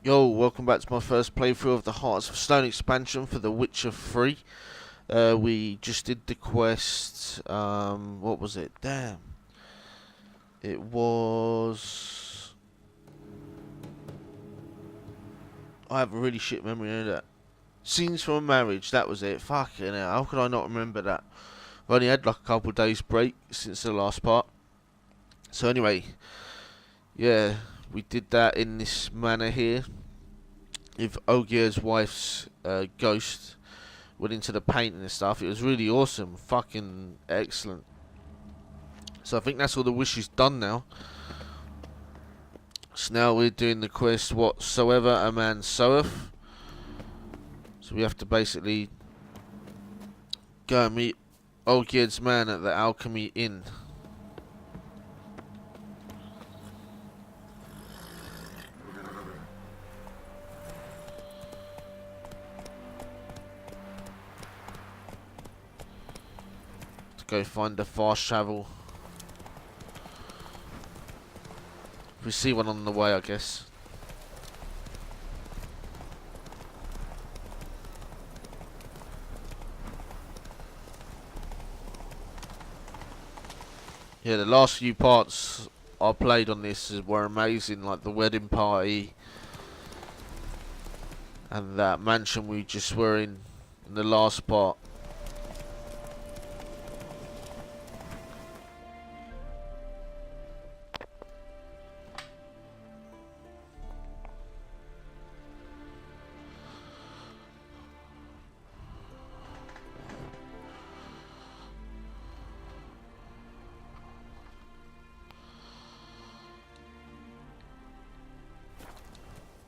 Yo, welcome back to my first playthrough of the Hearts of Stone expansion for The Witcher 3. We just did the quest, what was it? Damn. It was... I have a really shit memory of that. Scenes from a Marriage, that was it. Fucking hell, how could I not remember that? I've only had like a couple of days break since the last part. So anyway, yeah, we did that in this manner here. If Olgierd's wife's ghost went into the painting and stuff, it was really awesome, fucking excellent. So I think that's all the wishes done now. So now we're doing the quest, whatsoever a man soweth. So we have to basically go and meet Olgierd's man at the Alchemy Inn. Go find the fast travel. If we see one on the way, I guess. Yeah, the last few parts I played on this were amazing, like the wedding party and that mansion we just were in the last part.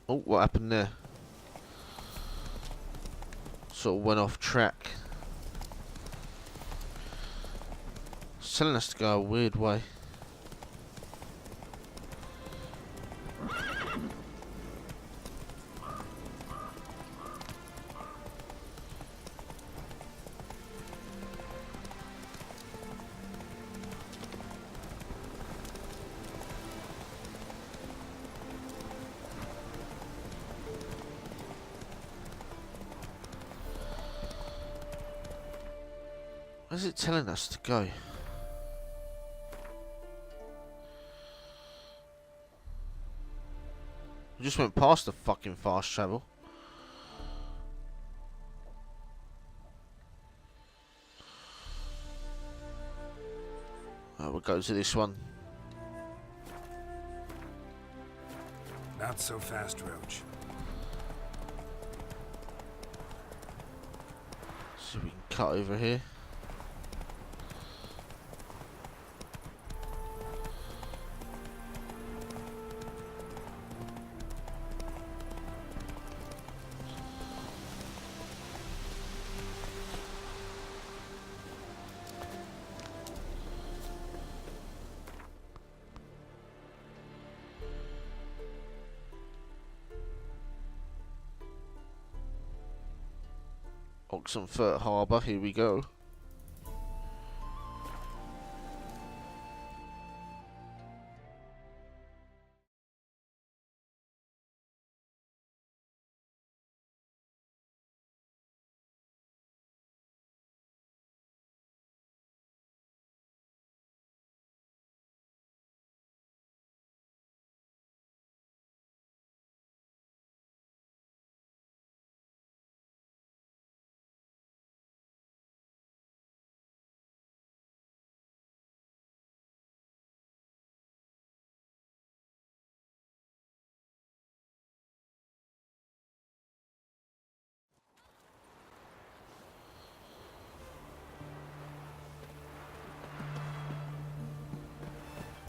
Oh, what happened there? Sort of went off track. It's telling us to go a weird way. Where's it telling us to go? We just went past the fucking fast travel. We'll go to this one. Not so fast, Roach. So we can cut over here. Oxenfurt Harbour, here we go.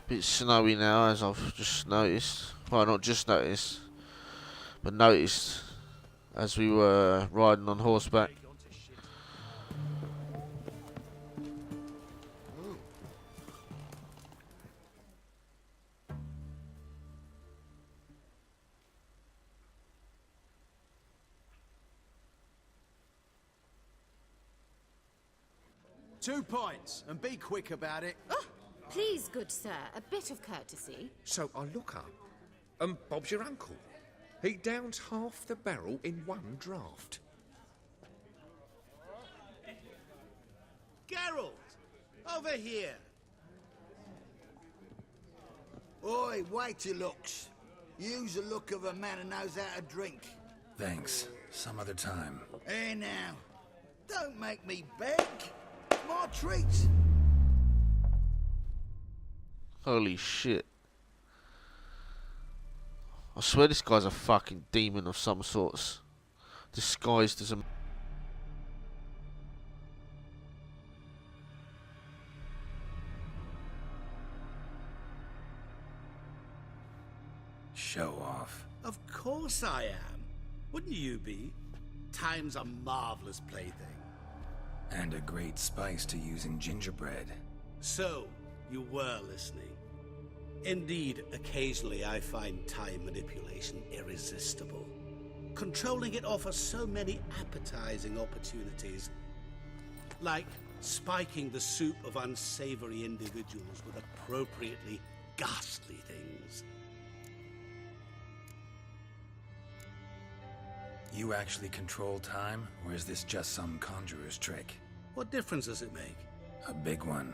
Bit snowy now, as I've just noticed. Well, not just noticed, but noticed as we were riding on horseback. Two points, and be quick about it. Oh, please, good sir, a bit of courtesy. So I look up, Bob's your uncle. He downed half the barrel in one draught. Geralt! Over here! Oi, wait your looks. Use the look of a man who knows how to drink. Thanks. Some other time. Here now. Don't make me beg. My treat. Holy shit. I swear this guy's a fucking demon of some sorts. Disguised as a... Show off. Of course I am. Wouldn't you be? Time's a marvelous plaything. And a great spice to use in gingerbread. So, you were listening. Indeed, occasionally I find time manipulation irresistible. Controlling it offers so many appetizing opportunities. Like spiking the soup of unsavory individuals with appropriately ghastly things. You actually control time, or is this just some conjurer's trick? What difference does it make? A big one.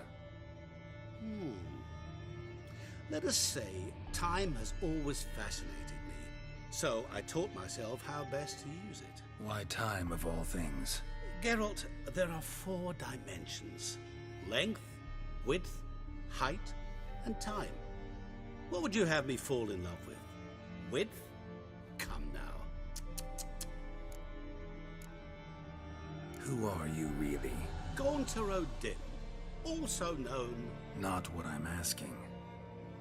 Let us say, time has always fascinated me. So I taught myself how best to use it. Why time of all things? Geralt, there are 4 dimensions. Length, width, height, and time. What would you have me fall in love with? Width? Come now. Who are you really? Gaunter O'Din, also known... Not what I'm asking.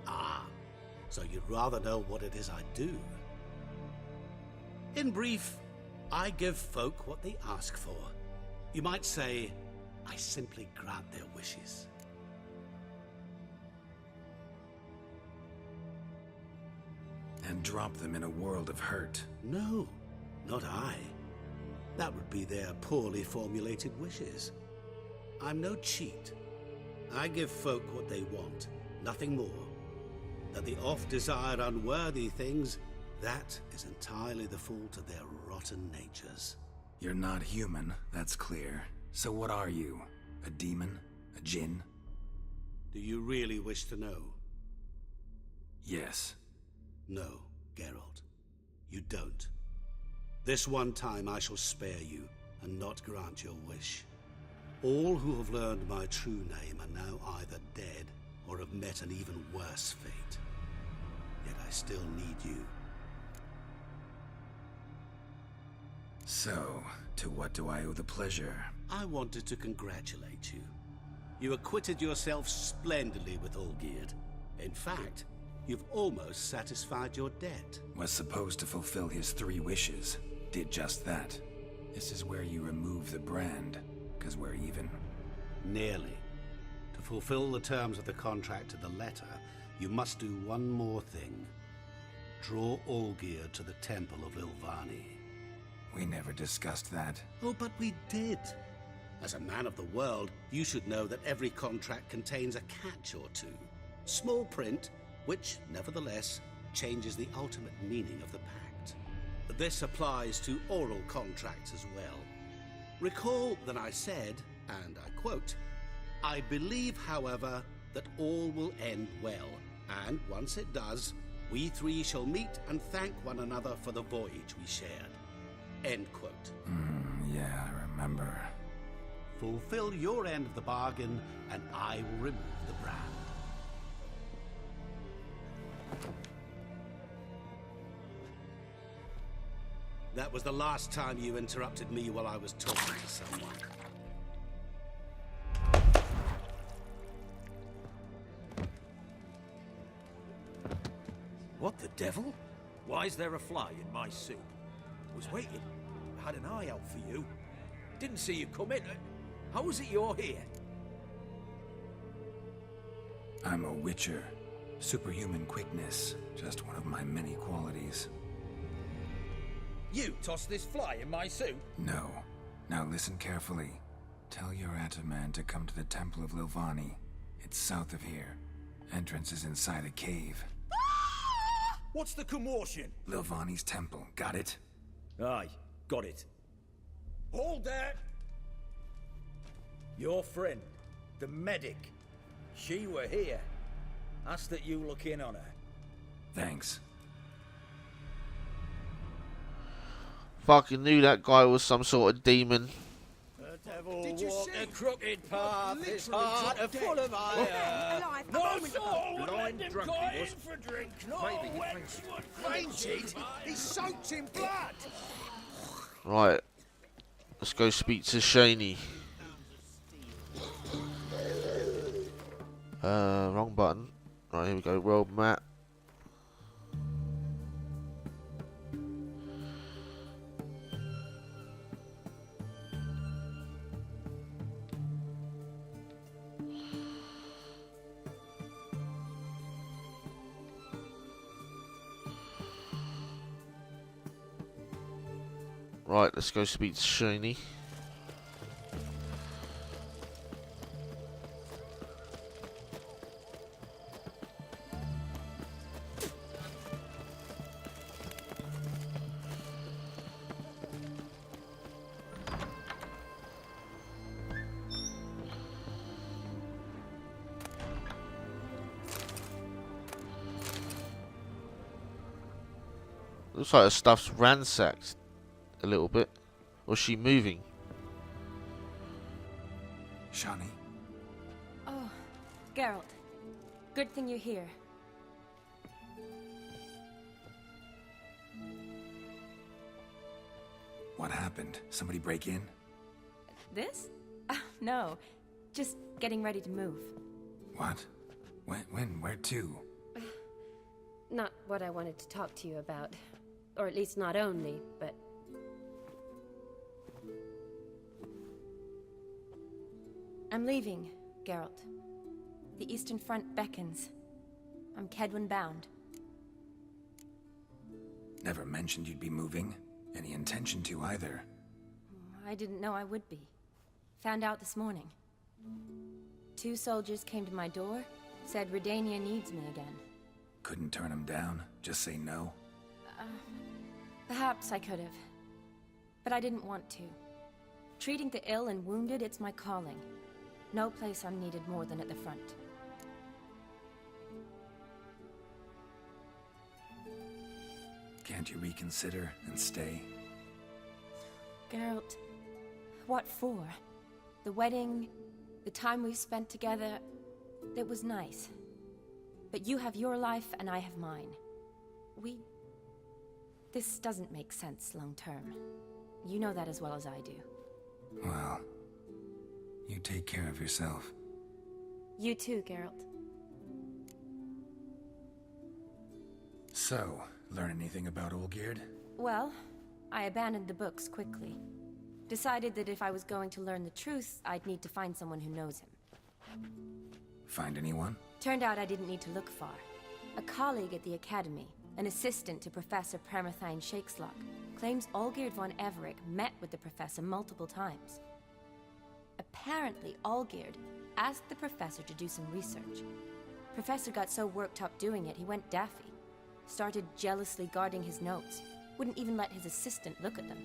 Ah, so you'd rather know what it is I do. In brief, I give folk what they ask for. You might say, I simply grant their wishes. And drop them in a world of hurt. No, not I. That would be their poorly formulated wishes. I'm no cheat. I give folk what they want, nothing more. That the oft-desired unworthy things, that is entirely the fault of their rotten natures. You're not human, that's clear. So what are you? A demon? A djinn? Do you really wish to know? Yes. No, Geralt. You don't. This one time I shall spare you, and not grant your wish. All who have learned my true name are now either dead, or have met an even worse fate. Yet I still need you. So, to what do I owe the pleasure? I wanted to congratulate you. You acquitted yourself splendidly with Olgierd. In fact, you've almost satisfied your debt. Was supposed to fulfill his 3 wishes. Did just that. This is where you remove the brand, because we're even. Nearly. To fulfill the terms of the contract to the letter, you must do one more thing. Draw Olgierd to the Temple of Lilvani. We never discussed that. Oh, but we did. As a man of the world, you should know that every contract contains a catch or two. Small print, which, nevertheless, changes the ultimate meaning of the pact. This applies to oral contracts as well. Recall that I said, and I quote, "I believe, however, that all will end well, and once it does, we 3 shall meet and thank one another for the voyage we shared." End quote. Yeah, I remember. Fulfill your end of the bargain, and I will remove the brand. That was the last time you interrupted me while I was talking to someone. What the devil? Why is there a fly in my soup? Was waiting. Had an eye out for you. Didn't see you come in. How is it you're here? I'm a witcher. Superhuman quickness. Just one of my many qualities. You tossed this fly in my soup? No. Now listen carefully. Tell your Ataman to come to the Temple of Lilvani. It's south of here. Entrance is inside a cave. What's the commotion? Lilvani's temple, got it? Aye, got it. Hold that! Your friend, the medic. She were here. Ask that you look in on her. Thanks. Fucking knew that guy was some sort of demon. The devil Did you walked see? a crooked path, his Literally heart dropped full of iron. Alive, No I'm with soul would let blind him drunk go he in was. for drink. No Maybe he wench would Fainted? He's soaked in blood! Right. Let's go speak to Shani. Wrong button. Right, here we go. World map. Right, let's go speak to Shani. Looks like her stuff's ransacked a little bit. Was she moving? Shani, Oh, Geralt. Good thing you're here. what happened? Somebody break in? This? No. Just getting ready to move. What? When? Where to? Not what I wanted to talk to you about. Or at least not only, but... I'm leaving, Geralt. The Eastern Front beckons. I'm Kedwin bound. Never mentioned you'd be moving. Any intention to either. I didn't know I would be. Found out this morning. 2 soldiers came to my door, said Redania needs me again. Couldn't turn him down? Just say no? Perhaps I could have. But I didn't want to. Treating the ill and wounded, it's my calling. No place I'm needed more than at the front. Can't you reconsider and stay? Geralt, what for? The wedding, the time we've spent together, it was nice. But you have your life and I have mine. This doesn't make sense long term. You know that as well as I do. Well, you take care of yourself. You too, Geralt. So, learn anything about Olgierd? Well, I abandoned the books quickly. Decided that if I was going to learn the truth, I'd need to find someone who knows him. Find anyone? Turned out I didn't need to look far. A colleague at the Academy, an assistant to Professor Permathine Shakeslock, claims Olgierd von Everec met with the professor multiple times. Apparently, Olgierd asked the professor to do some research. Professor got so worked up doing it, he went daffy. Started jealously guarding his notes. Wouldn't even let his assistant look at them.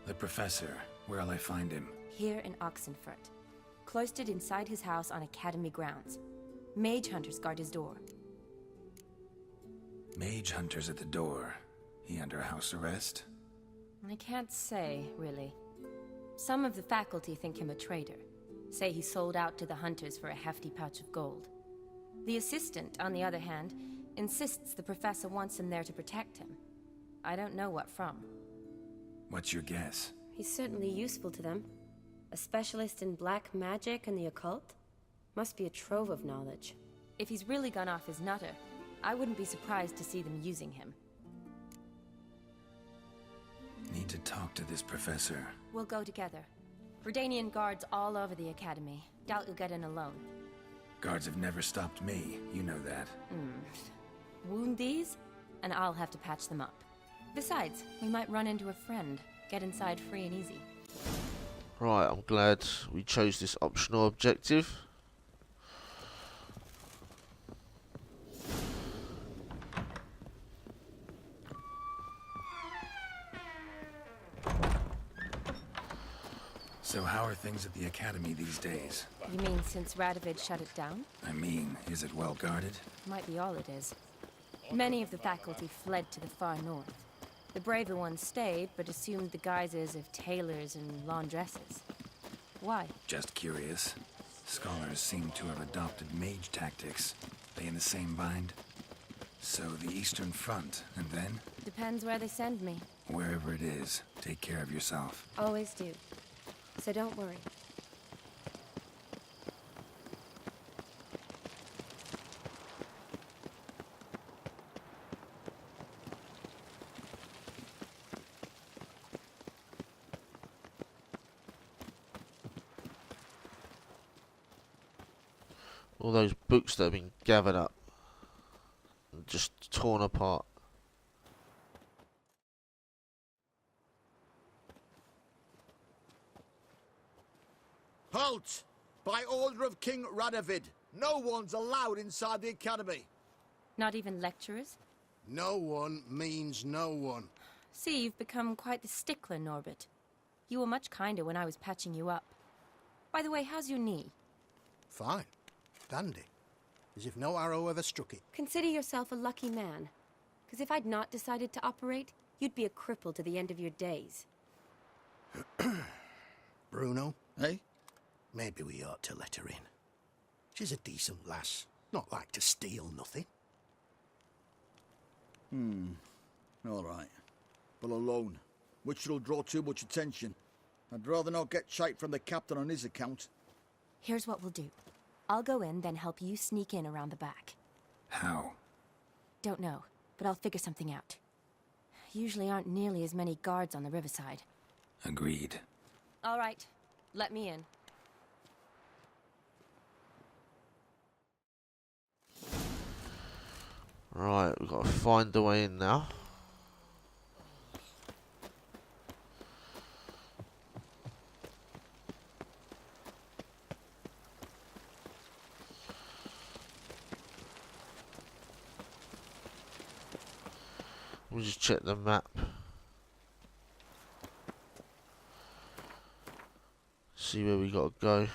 The professor. Where'll I find him? Here in Oxenfurt. Cloistered inside his house on Academy grounds. Mage hunters guard his door. Mage hunters at the door. He under house arrest? I can't say, really. Some of the faculty think him a traitor. Say he sold out to the hunters for a hefty pouch of gold. The assistant, on the other hand, insists the professor wants him there to protect him. I don't know what from. What's your guess? He's certainly useful to them. A specialist in black magic and the occult? Must be a trove of knowledge. If he's really gone off his nutter, I wouldn't be surprised to see them using him. Need to talk to this professor. We'll go together. Redanian guards all over the Academy. Doubt you'll get in alone. Guards have never stopped me, you know that. Wound these, and I'll have to patch them up. Besides, we might run into a friend. Get inside free and easy. Right, I'm glad we chose this optional objective. So how are things at the Academy these days? You mean since Radovid shut it down? I mean, is it well guarded? Might be all it is. Many of the faculty fled to the far north. The braver ones stayed, but assumed the guises of tailors and laundresses. Why? Just curious. Scholars seem to have adopted mage tactics. They in the same bind? So the Eastern Front, and then? Depends where they send me. Wherever it is, take care of yourself. Always do. So don't worry. All those books that have been gathered up and just torn apart. Halt! By order of King Radovid, no one's allowed inside the Academy. Not even lecturers? No one means no one. See, you've become quite the stickler, Norbert. You were much kinder when I was patching you up. By the way, how's your knee? Fine. Dandy. As if no arrow ever struck it. Consider yourself a lucky man. Because if I'd not decided to operate, you'd be a cripple to the end of your days. Bruno, eh? Maybe we ought to let her in. She's a decent lass. Not like to steal nothing. All right. But alone, which will draw too much attention. I'd rather not get shite from the captain on his account. Here's what we'll do. I'll go in, then help you sneak in around the back. How? Don't know, but I'll figure something out. Usually aren't nearly as many guards on the riverside. Agreed. All right, let me in. Right, we've got to find the way in now. We'll just check the map. See where we got to go.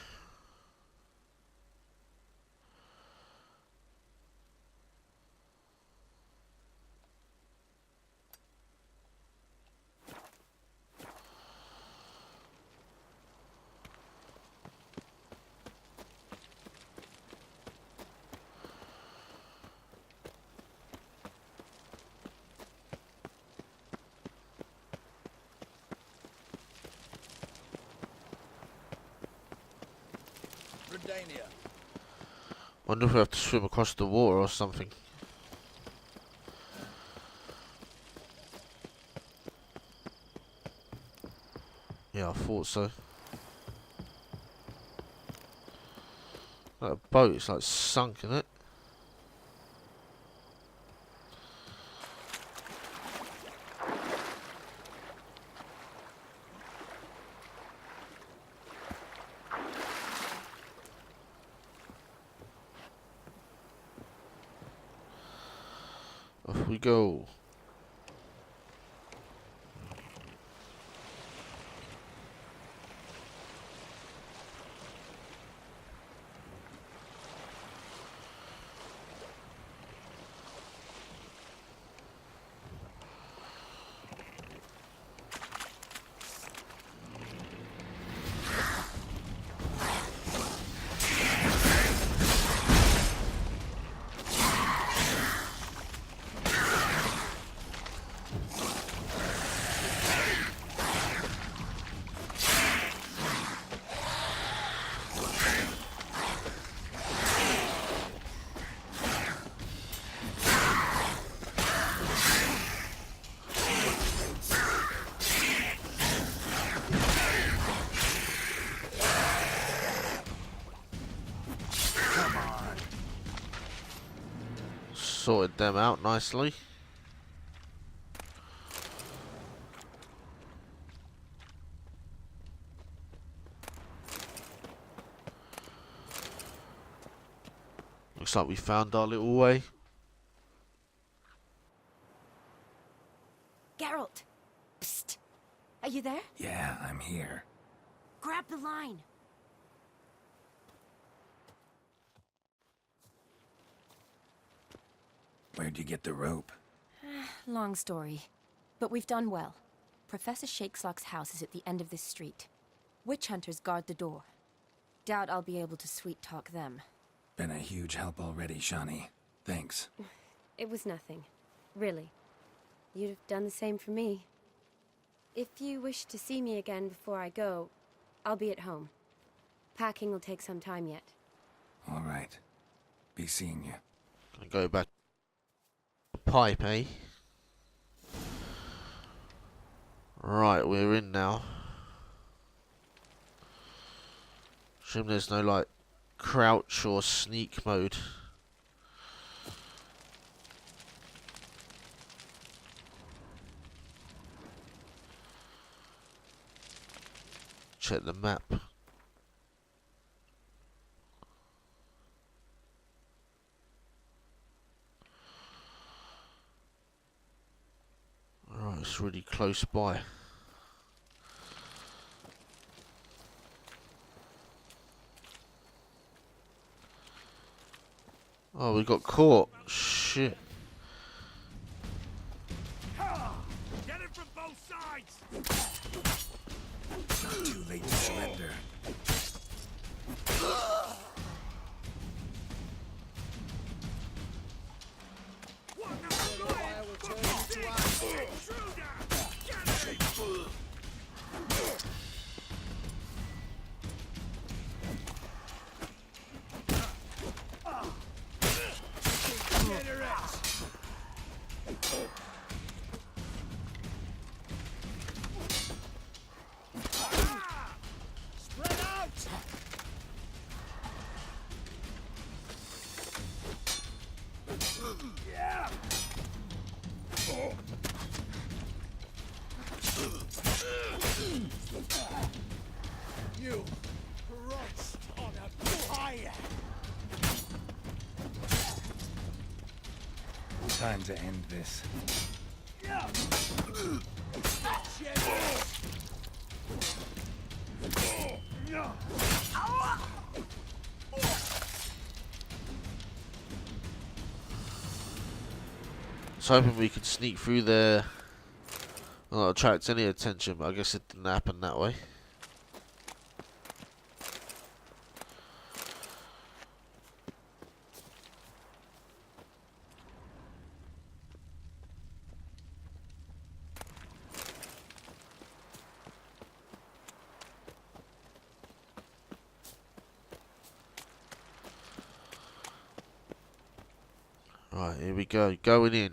Wonder if we have to swim across the water or something. Yeah, I thought so. That boat is like sunk in it. Off we go. Sorted them out nicely. Looks like we found our little way. Geralt! Psst! Are you there? Yeah, I'm here. Grab the line. Where'd you get the rope? Long story. But we've done well. Professor Shakeslock's house is at the end of this street. Witch hunters guard the door. Doubt I'll be able to sweet-talk them. Been a huge help already, Shani. Thanks. It was nothing. Really. You'd have done the same for me. If you wish to see me again before I go, I'll be at home. Packing will take some time yet. All right. Be seeing you. Gonna go back. Pipe, eh? Right, we're in now. Assume there's no, like, crouch or sneak mode. Check the map. Alright, it's really close by. Oh, we got caught. Shit. Get it from both sides! Not too late to surrender. Spread out! Yeah! You crouched on a fire! Time to end this. Yeah! I was hoping we could sneak through there and not attract any attention, but I guess it didn't happen that way. Right, here we go. Going in.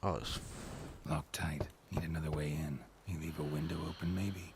Oh, it's... Locked tight. Need another way in. You leave a window open, maybe?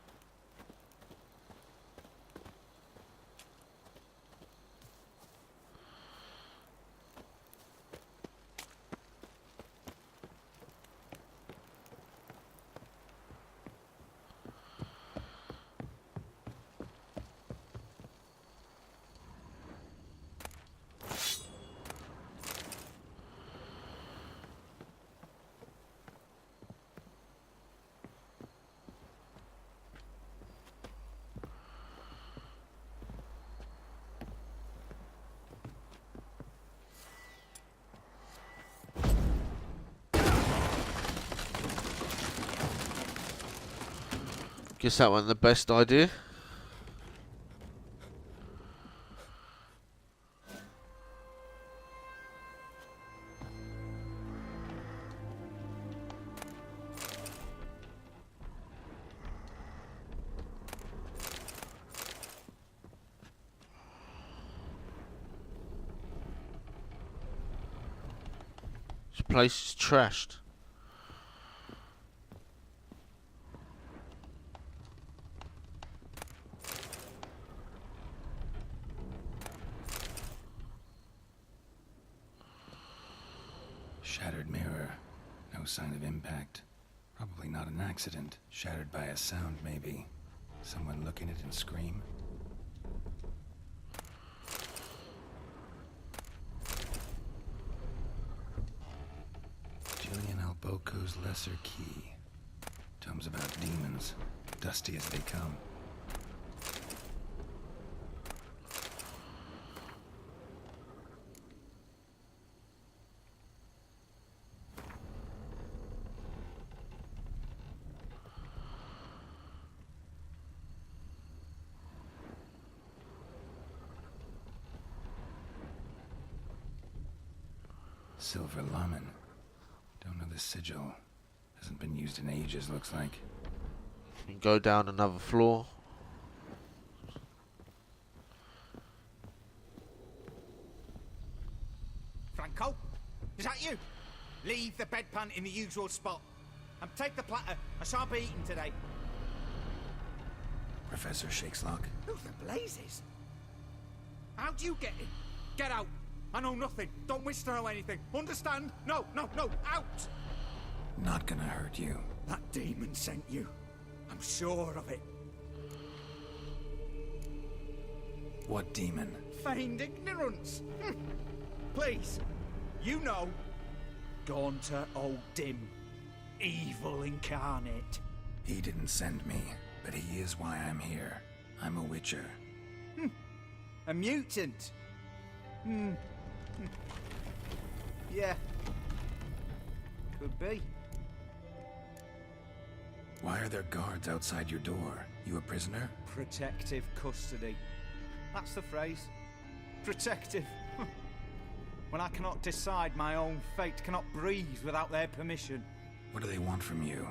Guess that wasn't the best idea. This place is trashed. Shattered mirror. No sign of impact. Probably not an accident. Shattered by a sound, maybe. Someone look in it and scream. Jillian Alboco's Lesser Key. Tomes about demons. dusty as they come. Silver Lamen. Don't know the sigil. Hasn't been used in ages, looks like. You can go down another floor. Franco? Is that you? Leave the bedpan in the usual spot. And take the platter. I shan't be eating today. Professor Shakeslock? Who the blazes? How'd you get in? Get out. I know nothing. Don't wish to know anything. Understand? No, no, no. Out! Not gonna hurt you. That demon sent you. I'm sure of it. What demon? Feigned ignorance. Please. You know. Gaunter O'Dim. Evil incarnate. He didn't send me, but he is why I'm here. I'm a witcher. A mutant. Yeah. Could be. Why are there guards outside your door? You a prisoner? Protective custody. That's the phrase. Protective. When I cannot decide my own fate, cannot breathe without their permission. What do they want from you?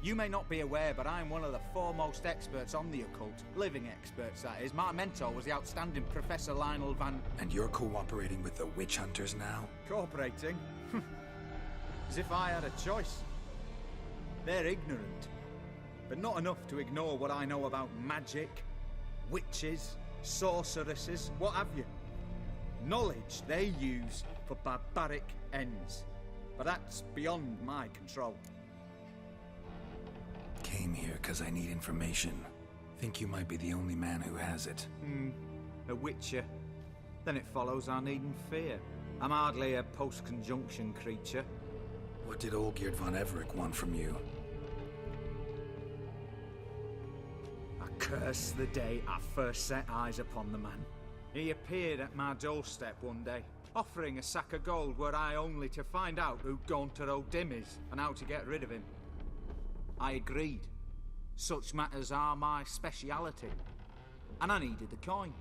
You may not be aware, but I am one of the foremost experts on the occult. Living experts, that is. My mentor was the outstanding Professor Lilvani. And you're cooperating with the witch hunters now? Cooperating? As if I had a choice. They're ignorant, but not enough to ignore what I know about magic, witches, sorceresses, what have you. Knowledge they use for barbaric ends, but that's beyond my control. Came here because I need information. Think you might be the only man who has it. A witcher. Then it follows I needn't fear. I'm hardly a post-conjunction creature. What did Olgierd von Everec want from you? I curse the day I first set eyes upon the man. He appeared at my doorstep one day, offering a sack of gold were I only to find out who Gaunter O'Dim is and how to get rid of him. I agreed. Such matters are my speciality. And I needed the coin.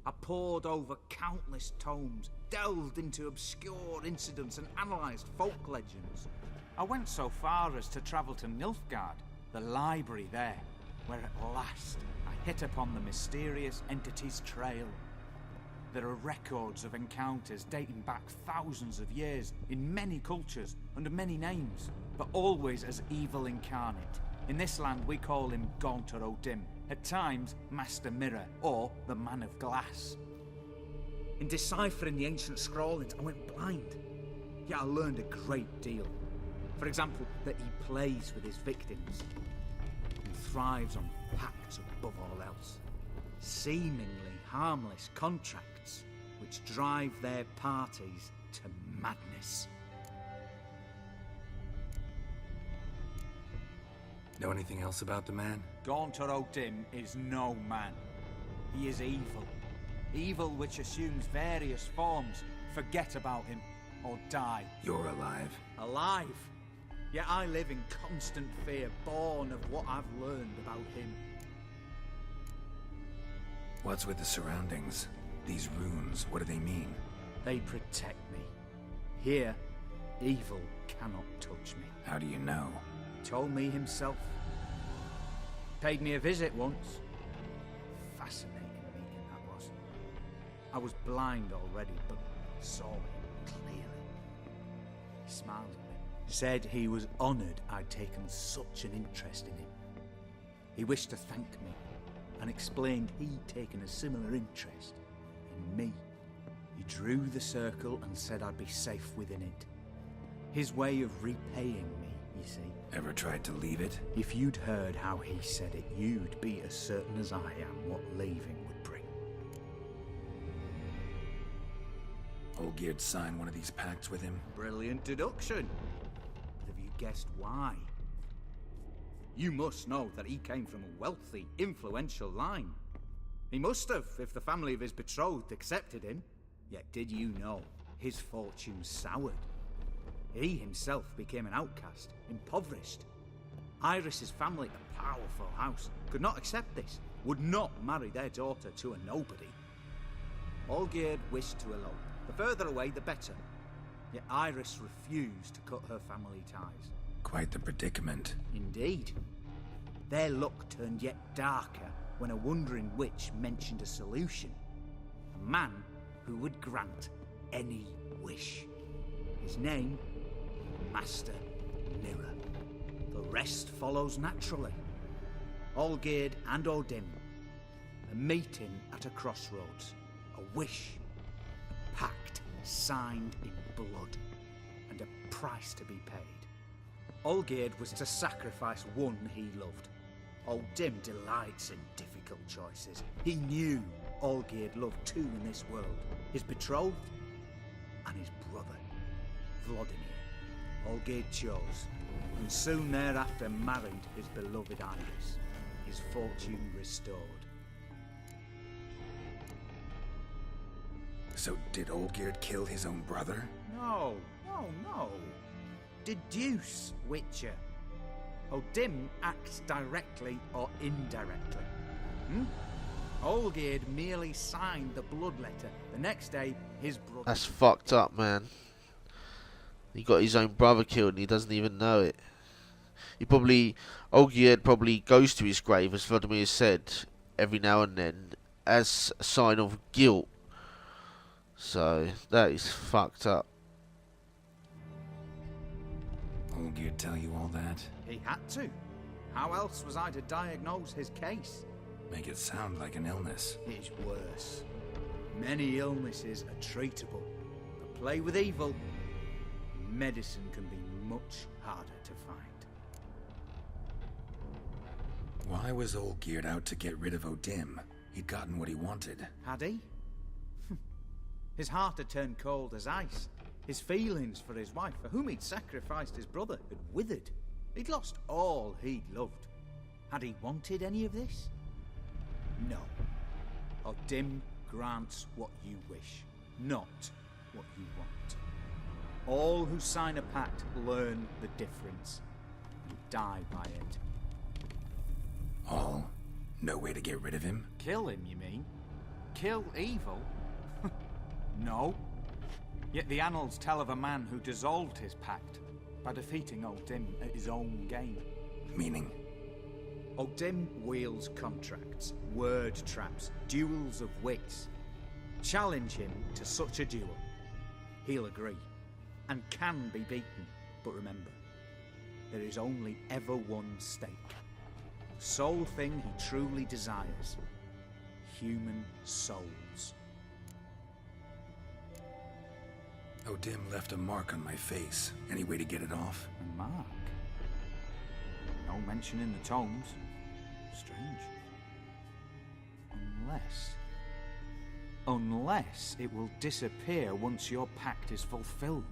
I pored over countless tomes, delved into obscure incidents and analysed folk legends. I went so far as to travel to Nilfgaard, the library there, where at last I hit upon the mysterious entity's trail. There are records of encounters dating back thousands of years in many cultures under many names, but always as evil incarnate. In this land we call him Gaunter O'Dim, at times Master Mirror or the Man of Glass. In deciphering the ancient scrawlings I went blind, yet I learned a great deal. For example, that he plays with his victims and thrives on pacts above all else. Seemingly harmless contracts which drive their parties to madness. Know anything else about the man? Gaunter O'Dim is no man. He is evil. Evil which assumes various forms. Forget about him, or die. You're alive. Alive? Yet I live in constant fear, born of what I've learned about him. What's with the surroundings? These runes, what do they mean? They protect me. Here, evil cannot touch me. How do you know? He told me himself. Paid me a visit once. Fascinating meeting that was. I was blind already, but saw him clearly. He smiled at me. Said he was honoured I'd taken such an interest in him. He wished to thank me, and explained he'd taken a similar interest in me. He drew the circle and said I'd be safe within it. His way of repaying me, you see. Ever tried to leave it? If you'd heard how he said it, you'd be as certain as I am what leaving would bring. Olgierd signed one of these pacts with him? Brilliant deduction. But have you guessed why? You must know that he came from a wealthy, influential line. He must have, if the family of his betrothed accepted him. Yet did you know his fortune soured? He himself became an outcast, impoverished. Iris's family, a powerful house, could not accept this, would not marry their daughter to a nobody. Olgierd wished to elope. The further away, the better. Yet Iris refused to cut her family ties. Quite the predicament. Indeed. Their luck turned yet darker when a wandering witch mentioned a solution. A man who would grant any wish. His name, Master Mirror. The rest follows naturally. Olgierd and Odin. A meeting at a crossroads. A wish. A pact signed in blood. And a price to be paid. Olgierd was to sacrifice one he loved. Odin delights in difficult choices. He knew Olgierd loved two in this world. His betrothed and his brother, Vladimir. Olgierd chose, and soon thereafter married his beloved Iris, his fortune restored. So did Olgierd kill his own brother? No. Deduce, Witcher. Odin acts directly or indirectly. Olgierd merely signed the blood letter. The next day, his brother... That's fucked up, man. He got his own brother killed and he doesn't even know it. Olgierd probably goes to his grave, as Vladimir said, every now and then, as a sign of guilt. So, that is fucked up. Olgierd tell you all that? He had to. How else was I to diagnose his case? Make it sound like an illness. It's worse. Many illnesses are treatable. But play with evil, medicine can be much harder to find. Why was Olgierd out to get rid of Odin? He'd gotten what he wanted. Had he? His heart had turned cold as ice. His feelings for his wife, for whom he'd sacrificed his brother, had withered. He'd lost all he'd loved. Had he wanted any of this? No. Odin grants what you wish, not what you want. All who sign a pact learn the difference and die by it. All? No way to get rid of him? Kill him, you mean? Kill evil? No. Yet the annals tell of a man who dissolved his pact by defeating Odin at his own game. Meaning? Odin wields contracts, word traps, duels of wits. Challenge him to such a duel. He'll agree, and can be beaten. But remember, there is only ever one stake. The sole thing he truly desires. Human souls. Odin left a mark on my face. Any way to get it off? A mark? No mention in the tomes. Strange. Unless it will disappear once your pact is fulfilled.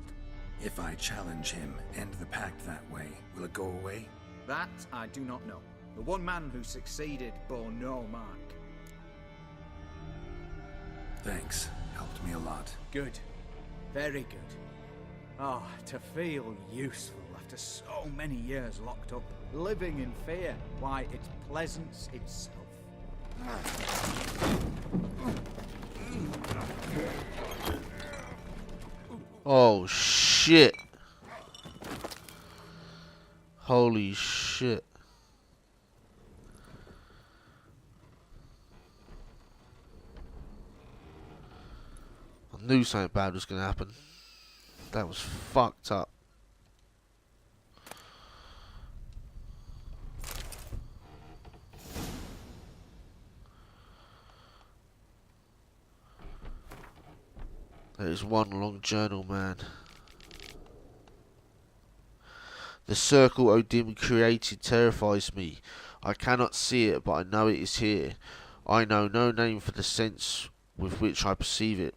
If I challenge him, end the pact that way, will it go away? That I do not know. The one man who succeeded bore no mark. Thanks. Helped me a lot. Good. Very good. Oh, to feel useful after so many years locked up, living in fear. Why, it's pleasance itself. Oh, shit. Holy shit. I knew something bad was going to happen. That was fucked up. That is one long journal, man. The circle Odin created terrifies me. I cannot see it, but I know it is here. I know no name for the sense with which I perceive it.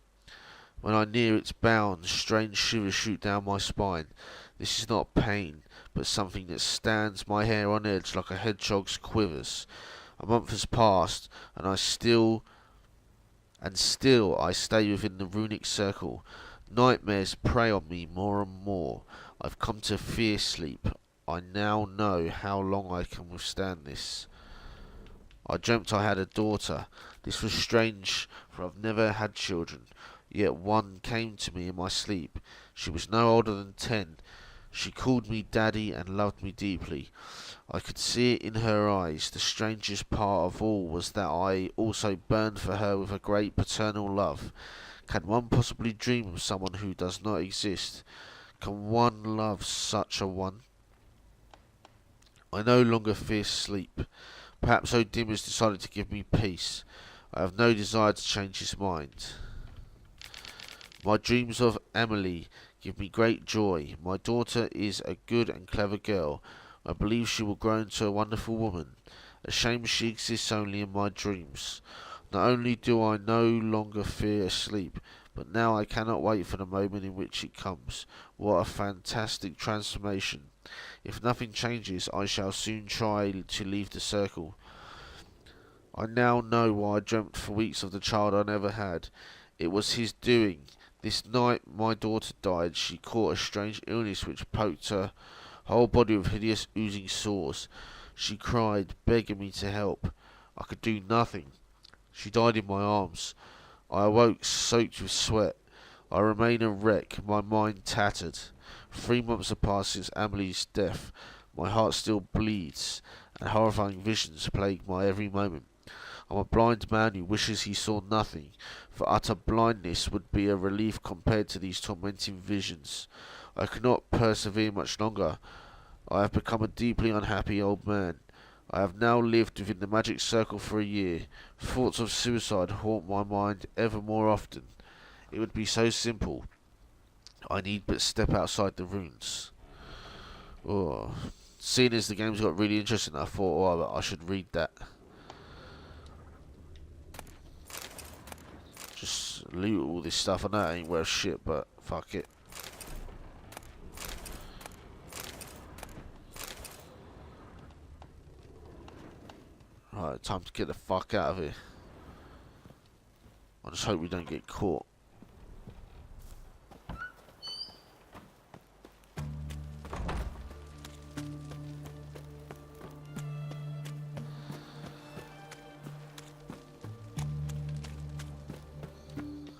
When I near its bounds, strange shivers shoot down my spine. This is not pain, but something that stands my hair on edge like a hedgehog's quivers. A month has passed, and still I stay within the runic circle. Nightmares prey on me more and more. I've come to fear sleep. I now know how long I can withstand this. I dreamt I had a daughter. This was strange, for I've never had children. Yet one came to me in my sleep. She was no older than 10. She called me daddy and loved me deeply. I could see it in her eyes. The strangest part of all was that I also burned for her with a great paternal love. Can one possibly dream of someone who does not exist? Can one love such a one? I no longer fear sleep. Perhaps Odin has decided to give me peace. I have no desire to change his mind. My dreams of Emily give me great joy. My daughter is a good and clever girl. I believe she will grow into a wonderful woman. A shame she exists only in my dreams. Not only do I no longer fear sleep, but now I cannot wait for the moment in which it comes. What a fantastic transformation. If nothing changes, I shall soon try to leave the circle. I now know why I dreamt for weeks of the child I never had. It was his doing. This night my daughter died. She caught a strange illness which poked her whole body with hideous oozing sores. She cried, begging me to help. I could do nothing. She died in my arms. I awoke soaked with sweat. I remain a wreck, my mind tattered. 3 months have passed since Amelie's death. My heart still bleeds, and horrifying visions plague my every moment. I'm a blind man who wishes he saw nothing, for utter blindness would be a relief compared to these tormenting visions. I cannot persevere much longer. I have become a deeply unhappy old man. I have now lived within the magic circle for a year. Thoughts of suicide haunt my mind ever more often. It would be so simple. I need but step outside the runes. Oh. Seeing as the game's got really interesting, I thought, oh, I should read that. Just loot all this stuff. I know it ain't worth shit, but fuck it. Right, time to get the fuck out of here. I just hope we don't get caught.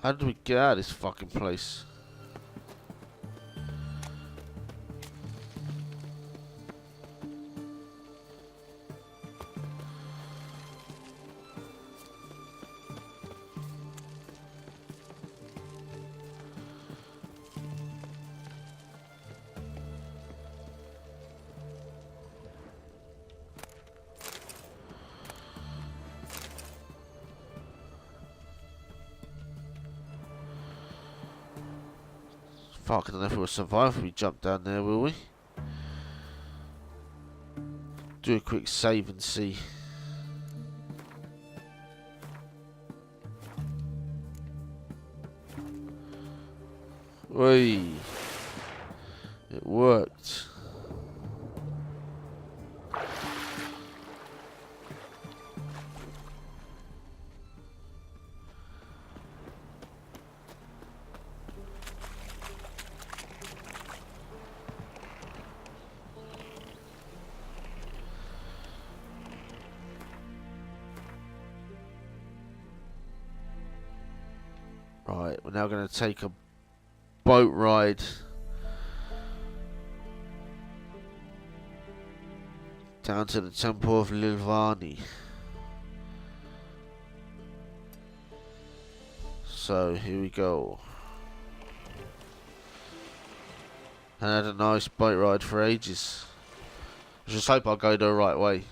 How do we get out of this fucking place? Fuck, I don't know if we'll survive if we jump down there, will we? Do a quick save and see. Oi! It worked. Right, we're now going to take a boat ride down to the temple of Lilvani. So here we go. I had a nice boat ride for ages. I just hope I go the right way.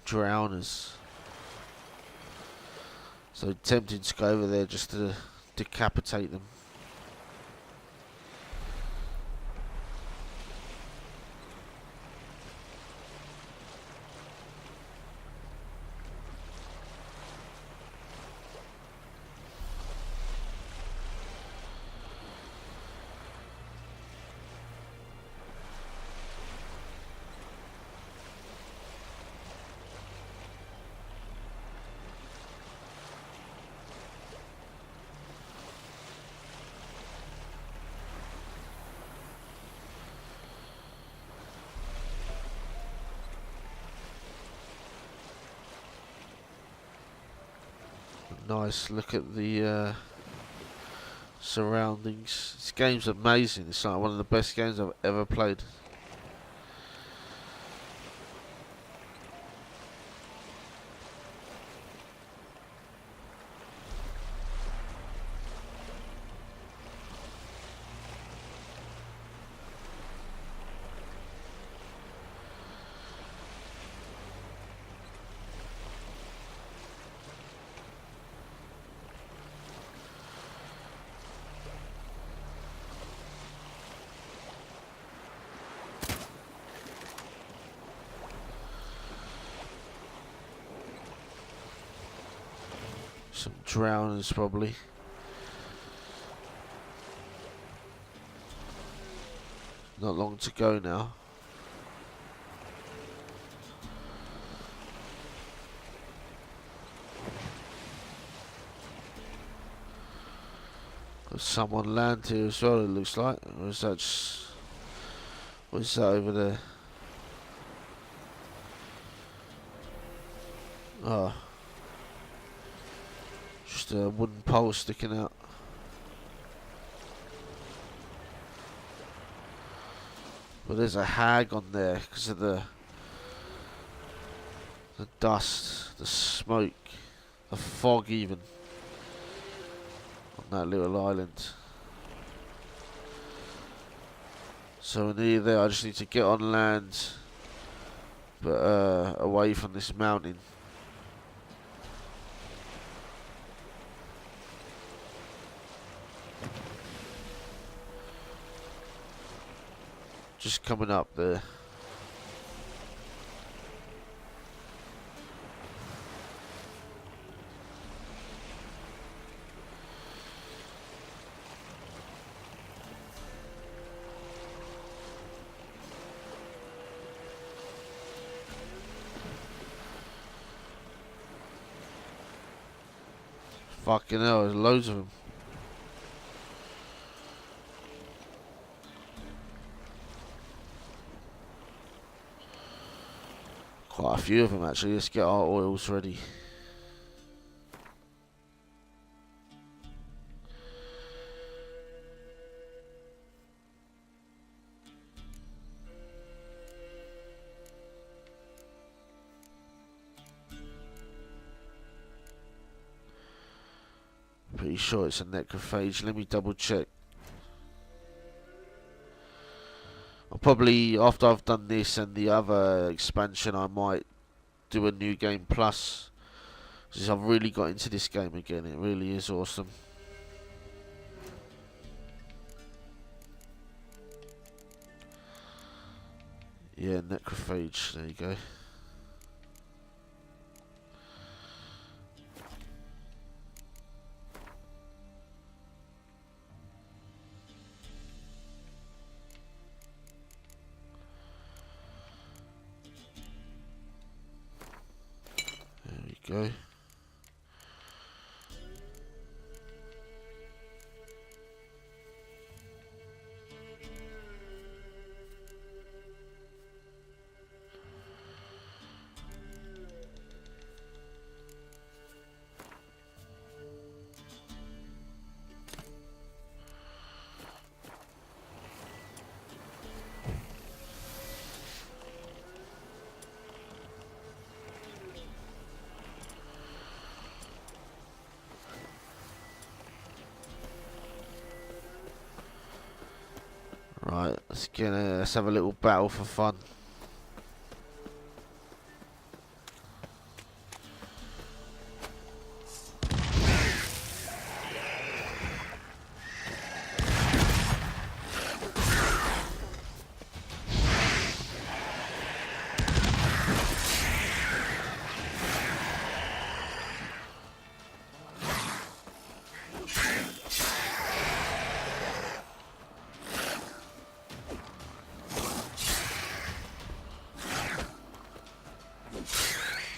Drowners. So tempting to go over there just to decapitate them. Nice look at the surroundings. This game's amazing. It's like one of the best games I've ever played. Some drowners probably. Not long to go now. Got someone land here as well, it looks like. Or is that just... what is that over there? Oh. Just a wooden pole sticking out. But there's a hag on there because of the dust, the smoke, the fog even on that little island. So we're near there. I just need to get on land, but away from this mountain. Just coming up there. Fucking hell, there's loads of them. Quite a few of them actually. Let's get our oils ready. Pretty sure it's a necrophage. Let me double check. I'll probably, after I've done this and the other expansion, I might do a new game plus. Because I've really got into this game again. It really is awesome. Yeah, necrophage. There you go. Go. Right, let's have a little battle for fun.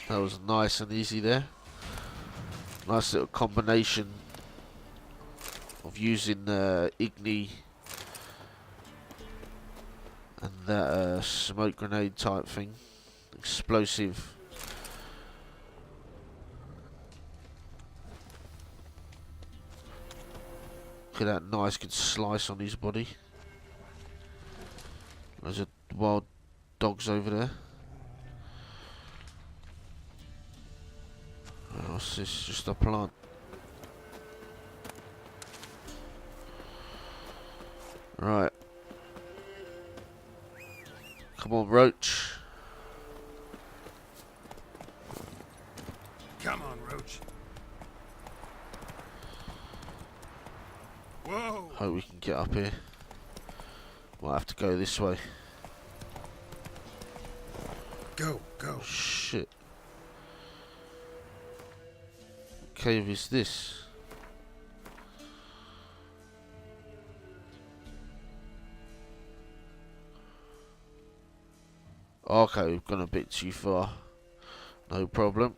That was nice and easy there. Nice little combination of using Igni and that smoke grenade type thing. Explosive. Look at that nice good slice on his body. There's a wild dogs over there. What's this? Just a plant. Right. Come on, Roach. Come on, Roach. Whoa! Hope we can get up here. We'll have to go this way. Go, go. Shit. What cave is this? Okay, we've gone a bit too far. No problem.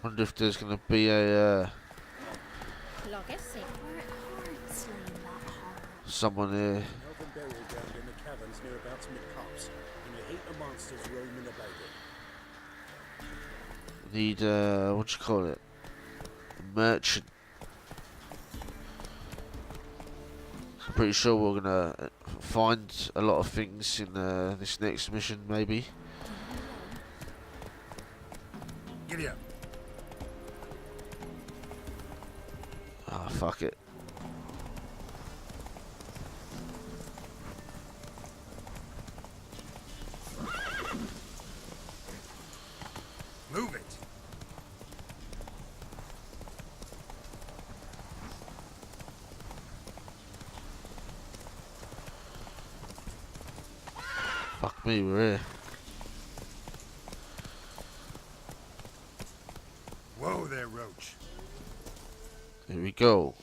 Wonder if there's going to be a someone here. An open burial ground in the caverns nearabouts mid-cops, and you hate the monsters roaming about it. Need what do you call it? A merchant. I'm pretty sure we're gonna find a lot of things in this next mission, maybe. Giddy up. Ah, fuck it. Move it. Fuck me, we're here. Whoa there, Roach. Here we go.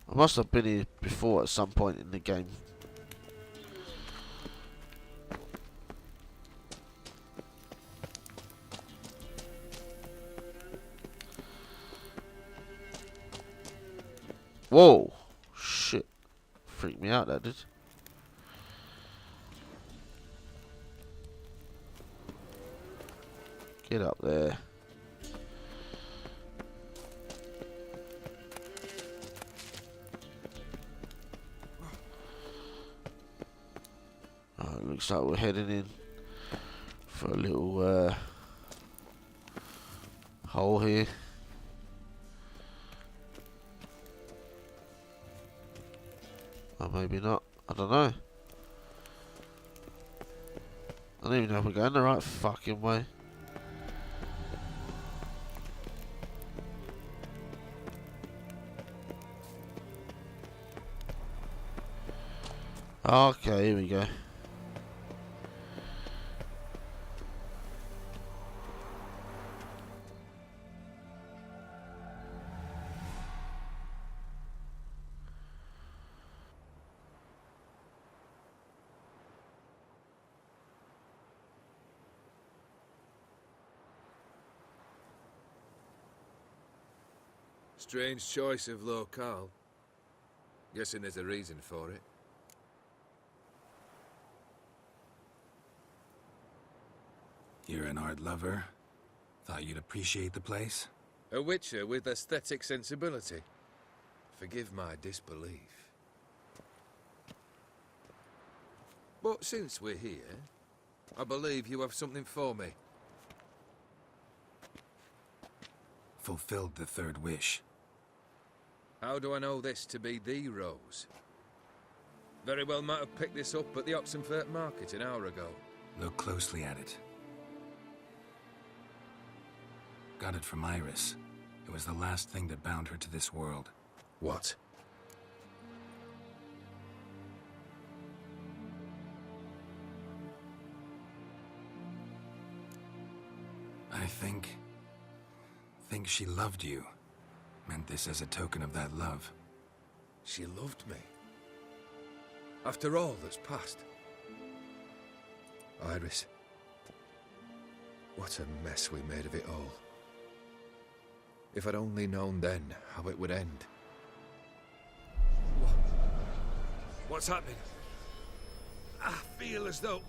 I must have been here before at some point in the game. Whoa! Shit. Freaked me out, that did. Get up there. Oh, it looks like we're heading in for a little hole here. Or maybe not. I don't know. I don't even know if we're going the right fucking way. Okay, here we go. Strange choice of locale. Guessing there's a reason for it. You're an art lover. Thought you'd appreciate the place. A witcher with aesthetic sensibility. Forgive my disbelief. But since we're here, I believe you have something for me. Fulfilled the third wish. How do I know this to be the rose? Very well might have picked this up at the Oxenfurt market an hour ago. Look closely at it. Got it from Iris. It was the last thing that bound her to this world. What? I think she loved you. Meant this as a token of that love. She loved me. After all that's passed. Iris. What a mess we made of it all. If I'd only known then how it would end. What's happening? I feel as though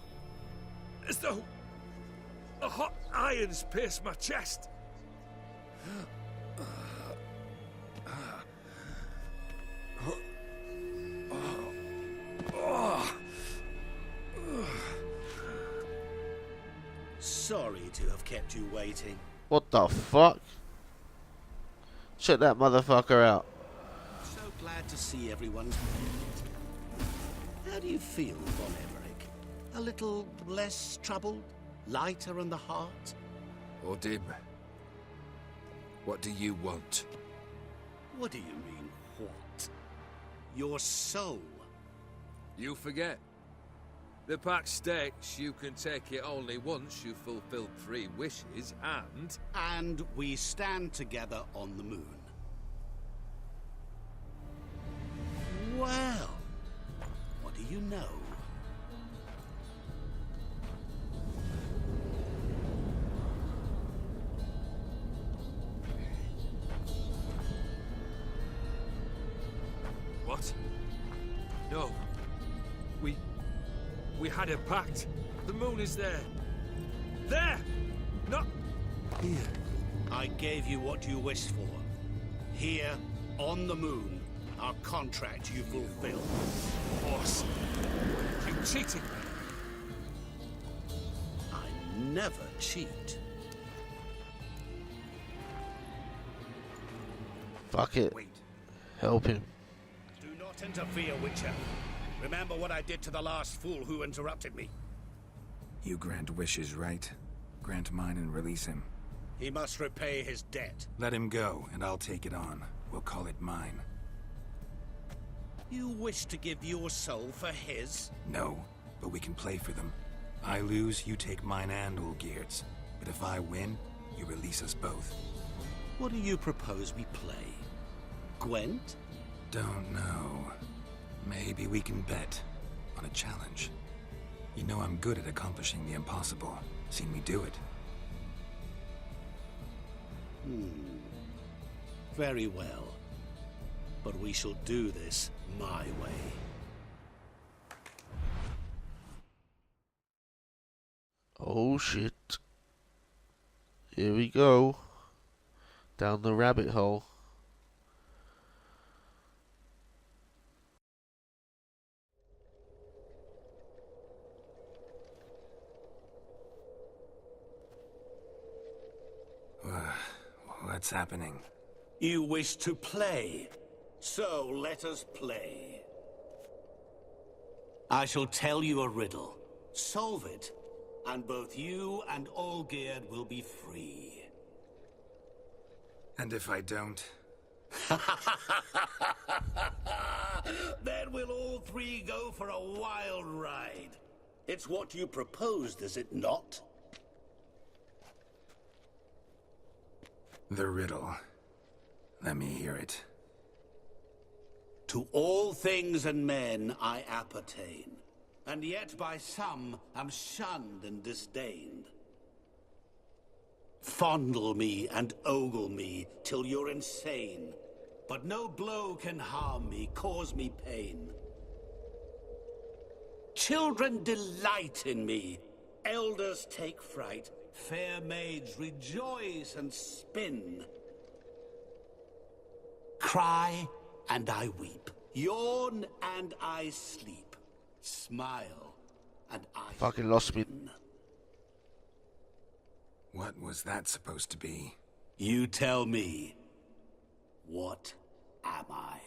a hot iron's pierced my chest. Sorry to have kept you waiting. What the fuck? Check that motherfucker out. So glad to see everyone. How do you feel, Von Everett? A little less troubled? Lighter in the heart? Odim, what do you want? What do you mean, what? Your soul. You forget. The pact states you can take it only once you've fulfilled 3 wishes, and... And we stand together on the moon. Well, what do you know? What? No. We had a pact. The moon is there. There! Not here. I gave you what you wished for. Here, on the moon, our contract you fulfilled. Boss, you cheated me. I never cheat. Fuck it. Wait. Help him. Do not interfere, Witcher. Remember what I did to the last fool who interrupted me. You grant wishes, right? Grant mine and release him. He must repay his debt. Let him go, and I'll take it on. We'll call it mine. You wish to give your soul for his? No, but we can play for them. I lose, you take mine and Olgierd's. But if I win, you release us both. What do you propose we play? Gwent? Don't know. Maybe we can bet on a challenge. You know I'm good at accomplishing the impossible. Seen me do it. Very well. But we shall do this my way. Oh shit. Here we go. Down the rabbit hole. What's happening? You wish to play, so let us play. I shall tell you a riddle. Solve it, and both you and Olgierd will be free. And if I don't? Then we'll all 3 go for a wild ride. It's what you proposed, is it not? The riddle. Let me hear it. To all things and men I appertain, and yet by some am shunned and disdained. Fondle me and ogle me till you're insane, but no blow can harm me, cause me pain. Children delight in me, elders take fright, fair maids rejoice and spin. Cry and I weep, yawn and I sleep, smile and I Fucking lost me. What was that supposed to be? You tell me, what am I?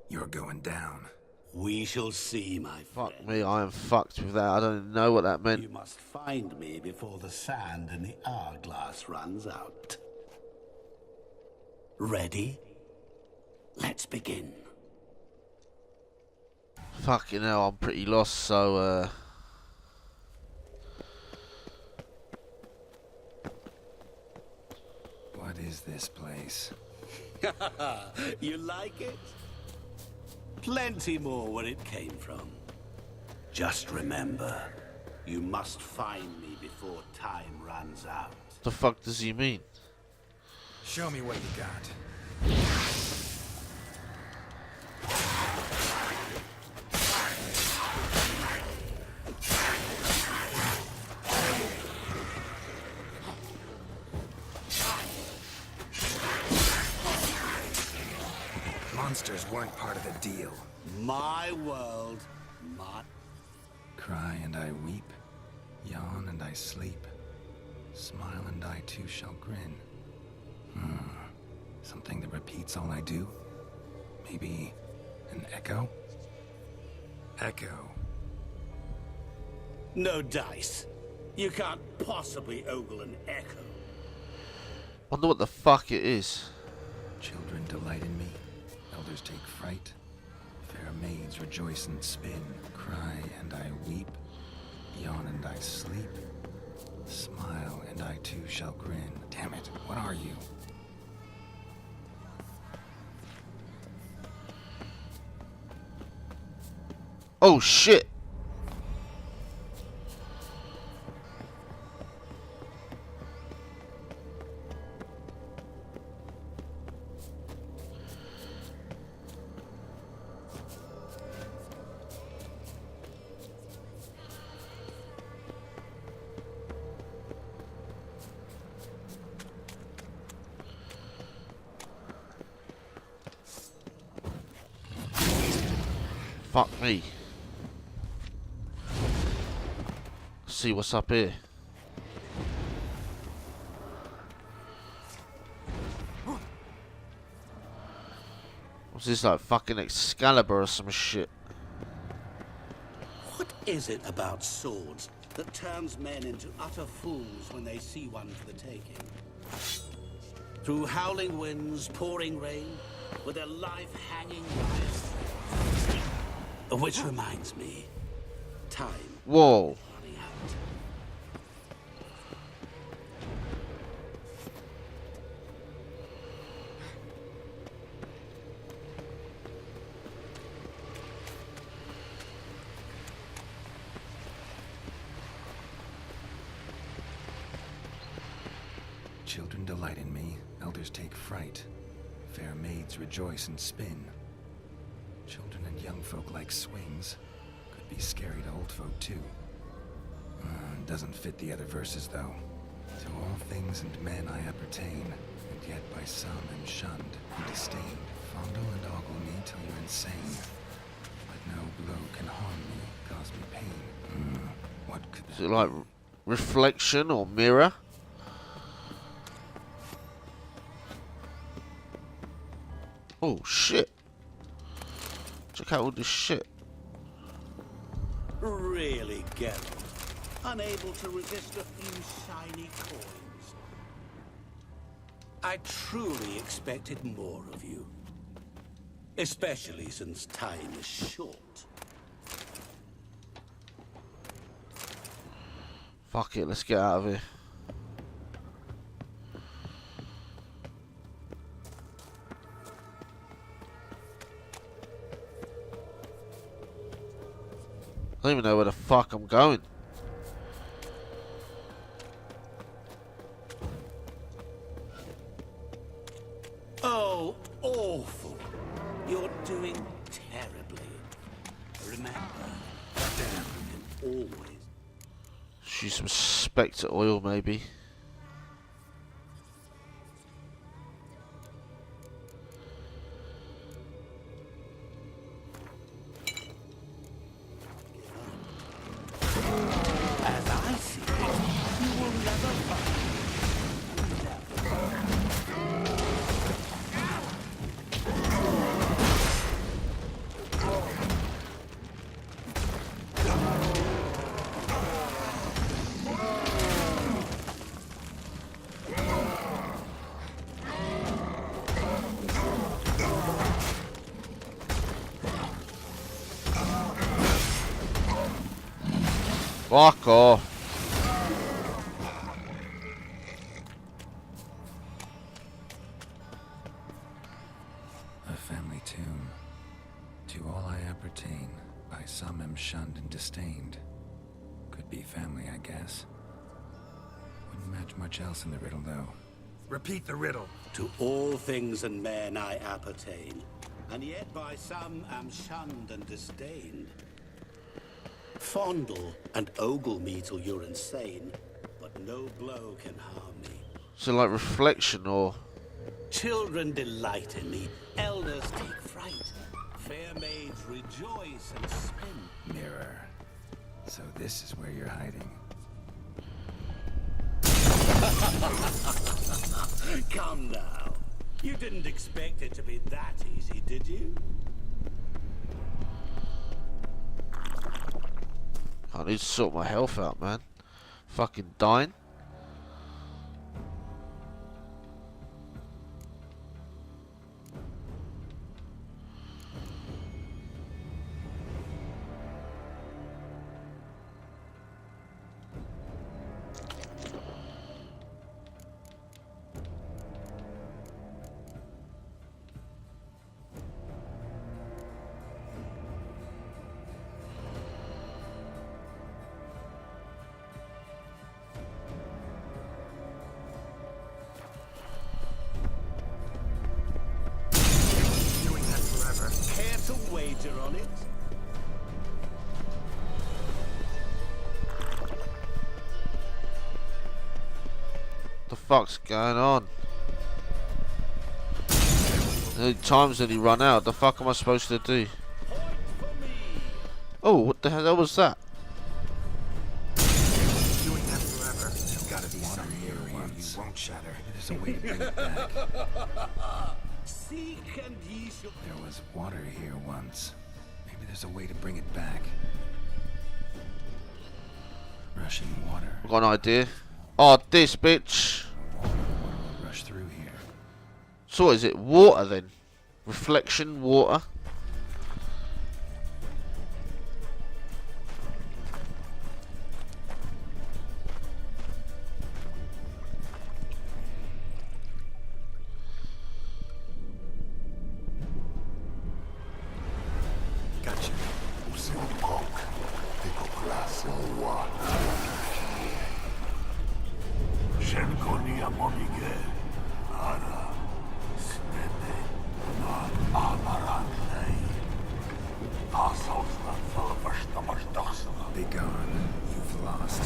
You're going down. We shall see, my friend. Fuck me, I am fucked with that. I don't know what that meant. You must find me before the sand in the hourglass runs out. Ready? Let's begin. Fucking hell, I'm pretty lost, so What is this place? You like it? Plenty more where it came from. Just remember, you must find me before time runs out. the fuck does he mean? Show me what you got. Monsters weren't part of the deal. My world, my... Cry and I weep, yawn and I sleep, smile and I too shall grin. Something that repeats all I do? Maybe an echo? Echo. No dice. You can't possibly ogle an echo. Wonder what the fuck it is. Children delight in me, elders take fright. Fair maids rejoice and spin, cry and I weep, yawn and I sleep, smile and I too shall grin. Damn it, what are you? Oh shit! Fuck me. See what's up here. What's this, like fucking Excalibur or some shit? What is it about swords that turns men into utter fools when they see one for the taking? Through howling winds, pouring rain, with their life hanging by a thread. Which reminds me, time. Whoa. Running out. Children delight in me, elders take fright. Fair maids rejoice and spin. Children and young folk like swings. Could be scary to old folk too. Doesn't fit the other verses though. To all things and men I appertain, and yet by some am shunned and disdained. Fondle and ogle me till you're insane. But no blow can harm me, cause me pain. What could that Is it like be? reflection or mirror? Oh shit. Check out all this shit. Really, Geralt? Unable to resist a few shiny coins? I truly expected more of you. Especially since time is short. Fuck it, let's get out of here. I don't even know where the fuck I'm going. Oh, awful. You're doing terribly. Remember, damn can always... Use some Spectre oil, maybe. As I see it, you will never find... Fuck off. A family tomb. To all I appertain, by some am shunned and disdained. Could be family, I guess. Wouldn't match much else in the riddle, though. Repeat the riddle. To all things and men I appertain, and yet by some am shunned and disdained. Fondle and ogle me till you're insane, but no blow can harm me. So like reflection or... Children delight in me, elders take fright. Fair maids rejoice and spin. Mirror. So this is where you're hiding. Come now. You didn't expect it to be that easy, did you? I need to sort my health out, man. Fucking dying. Care to wager on it? The fuck's going on? The time's only run out. The fuck am I supposed to do? Oh, what the hell was that? Doing that forever. There's gotta be some here where you won't shatter. There's a way to bring it back. Seek and ye shall... There was water here once. Maybe there's a way to bring it back. Rushing water. I've got an idea. Oh, this bitch. Water will rush through here. So what is it? Water then? Reflection, water. Gotcha. Be gone. You've lost.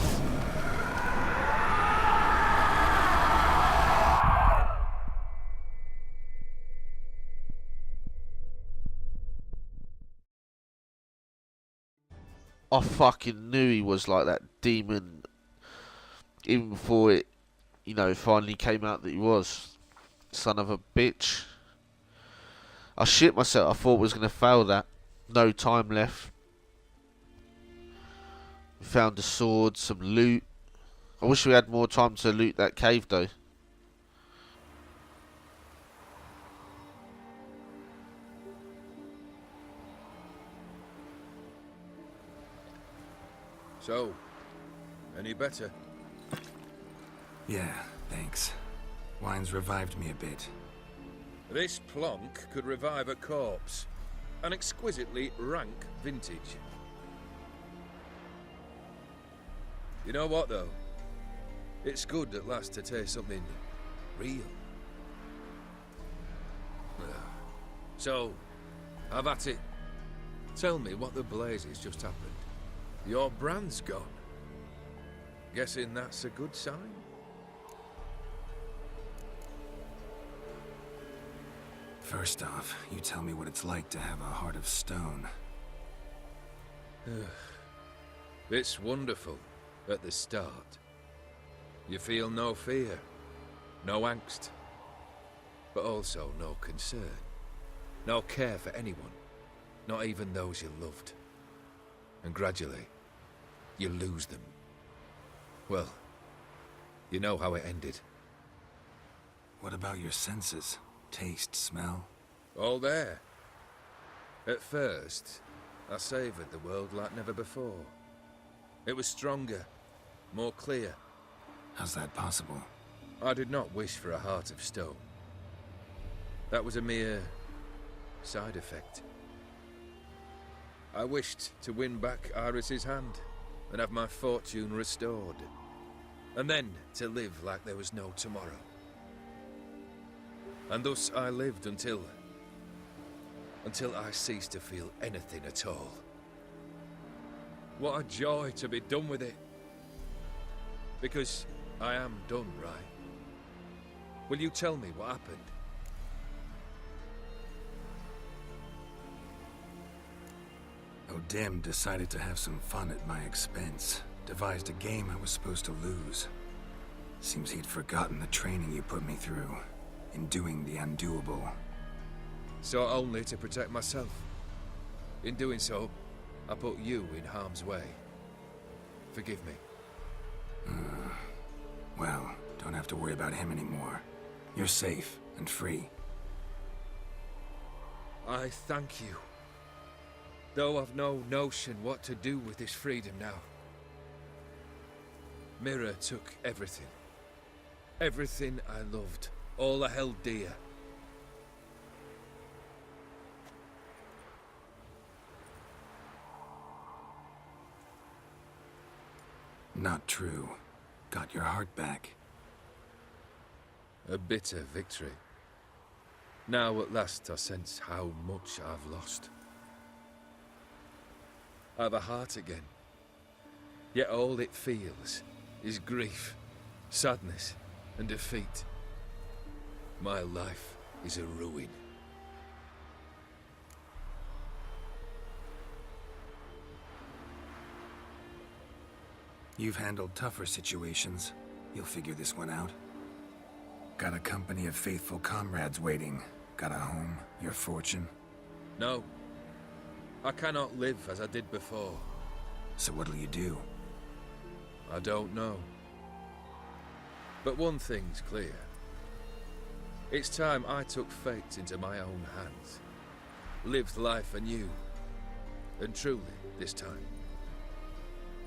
I fucking knew he was like that demon. Even before it, you know, finally came out that he was. Son of a bitch. I shit myself. I thought I was going to fail that. No time left. We found a sword, some loot. I wish we had more time to loot that cave though. So, any better? Yeah, thanks. Wine's revived me a bit. This plonk could revive a corpse. An exquisitely rank vintage. You know what, though? It's good at last to taste something real. So, have at it. Tell me what the blazes just happened. Your brand's gone. Guessing that's a good sign? First off, you tell me what it's like to have a heart of stone. It's wonderful at the start. You feel no fear, no angst, but also no concern, no care for anyone, not even those you loved. And gradually, you lose them. Well, you know how it ended. What about your senses? Taste, smell? All there. At first, I savoured the world like never before. It was stronger, more clear. How's that possible? I did not wish for a heart of stone. That was a mere side effect. I wished to win back Iris's hand and have my fortune restored. And then to live like there was no tomorrow. And thus I lived until I ceased to feel anything at all. What a joy to be done with it. Because I am done, right? Will you tell me what happened? O'Dim decided to have some fun at my expense. Devised a game I was supposed to lose. Seems he'd forgotten the training you put me through in doing the undoable. So only to protect myself. In doing so, I put you in harm's way. Forgive me. Well, don't have to worry about him anymore. You're safe and free. I thank you. Though I've no notion what to do with this freedom now. Mirror took everything. Everything I loved. All I held dear. Not true. Got your heart back. A bitter victory. Now at last I sense how much I've lost. I've a heart again. Yet all it feels is grief, sadness, and defeat. My life is a ruin. You've handled tougher situations. You'll figure this one out. Got a company of faithful comrades waiting. Got a home, your fortune. No. I cannot live as I did before. So what'll you do? I don't know. But one thing's clear. It's time I took fate into my own hands. Lived life anew. And truly, this time.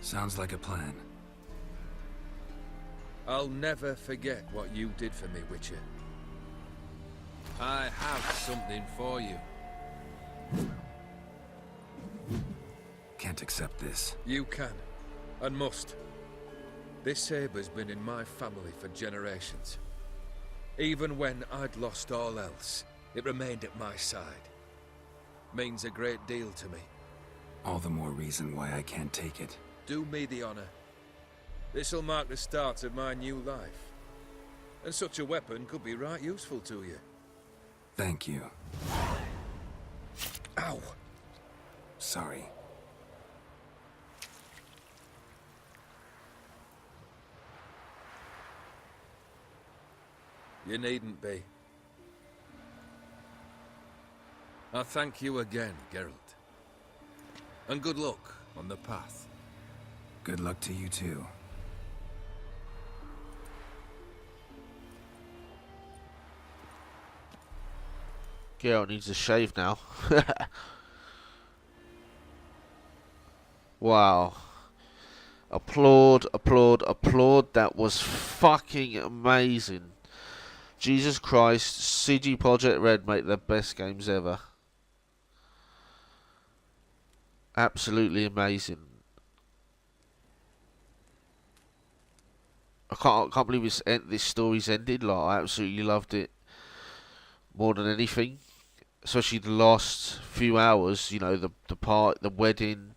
Sounds like a plan. I'll never forget what you did for me, Witcher. I have something for you. Can't accept this. You can, and must. This sabre's been in my family for generations. Even when I'd lost all else, it remained at my side. Means a great deal to me. All the more reason why I can't take it. Do me the honor. This'll mark the start of my new life. And such a weapon could be right useful to you. Thank you. Ow! Sorry. You needn't be. I thank you again, Geralt. And good luck on the path. Good luck to you too. Geralt needs a shave now. Wow. Applaud, applaud, applaud. That was fucking amazing. Jesus Christ, CD Projekt Red make the best games ever. Absolutely amazing. I can't believe this story's ended. Like, I absolutely loved it more than anything. Especially the last few hours, you know, the wedding,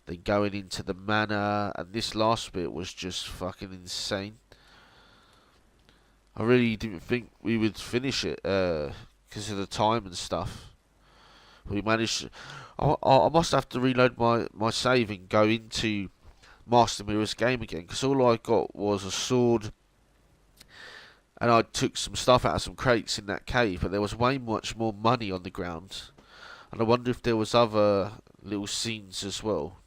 then going into the manor, and this last bit was just fucking insane. I really didn't think we would finish it because of the time and stuff. We managed to, I must have to reload my save and go into Master Mirror's game again, because all I got was a sword, and I took some stuff out of some crates in that cave, but there was way much more money on the ground, and I wonder if there was other little scenes as well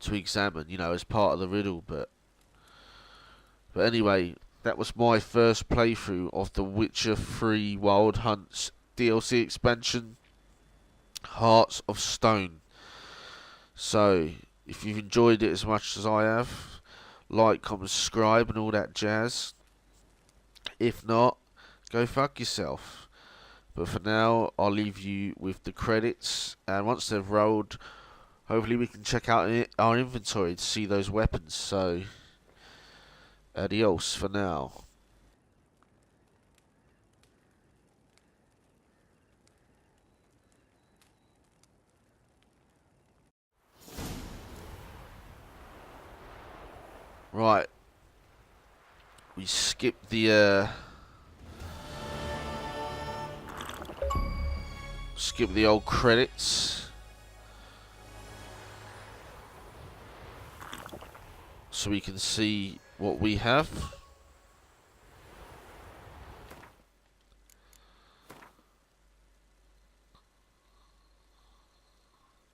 to examine, you know, as part of the riddle. But anyway, that was my first playthrough of the Witcher 3 Wild Hunts DLC expansion, Hearts of Stone. So, if you've enjoyed it as much as I have, like, comment, subscribe and all that jazz. If not, go fuck yourself. But for now, I'll leave you with the credits, and once they've rolled, hopefully we can check out our inventory to see those weapons. So, adios for now. Right. We skipped the old credits, so we can see what we have.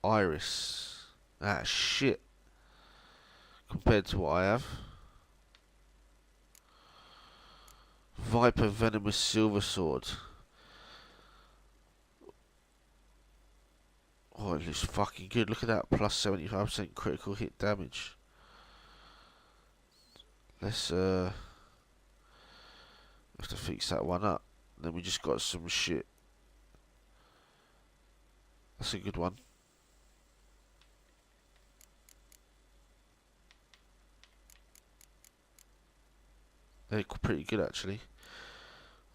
Iris. Ah, shit. Compared to what I have. Viper Venomous Silver Sword. Oh, it looks fucking good. Look at that. Plus 75% critical hit damage. Let's have to fix that one up. Then we just got some shit. That's a good one. They're pretty good actually.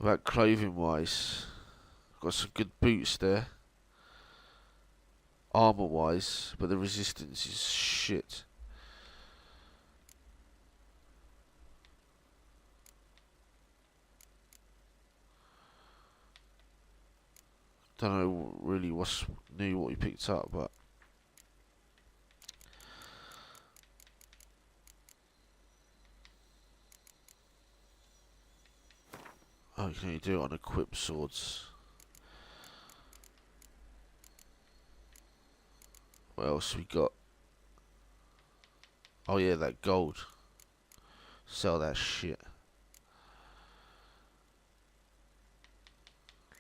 About clothing wise, got some good boots there. Armor wise, but the resistance is shit. Don't know really what's new, what we picked up, but oh, you can only do it on equipped swords. What else we got? Oh yeah, that gold. Sell that shit.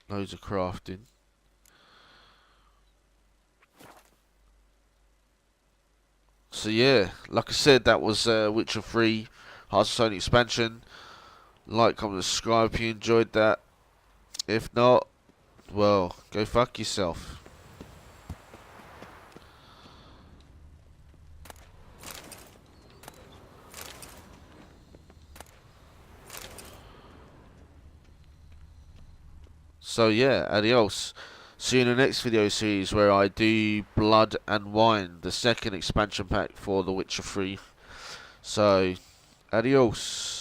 Loads of crafting. So yeah, like I said, that was Witcher 3 Hearts of Stone expansion. Like, comment, subscribe if you enjoyed that. If not, well, go fuck yourself. So yeah, adios. See you in the next video series where I do Blood and Wine, the second expansion pack for The Witcher 3. So, adios.